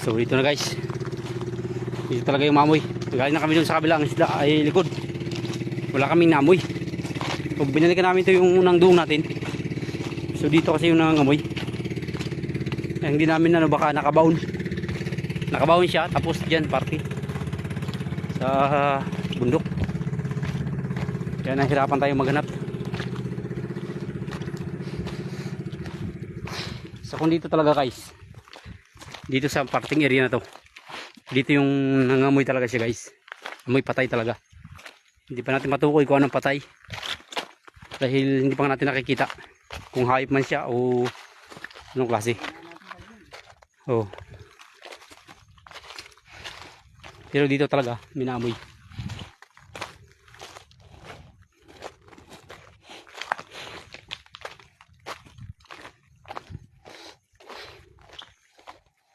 So dito na guys, dito talaga yung mamoy. Galing na kami dun sa kabilang isla ay likod, wala kaming namoy. So binalikan namin ito yung unang duong natin. So dito kasi yung nangangamoy. Hindi namin baka nakabaon siya, tapos dyan party sa bundok. Kaya nahirapan tayo maghanap. So kung dito talaga guys, dito sa parting area na to, dito yung nangamoy talaga siya guys. Amoy patay talaga. Hindi pa natin matukoy kung anong patay, dahil hindi pa natin nakikita kung hayop man siya o anong klase. Oh. Pero dito talaga minamoy.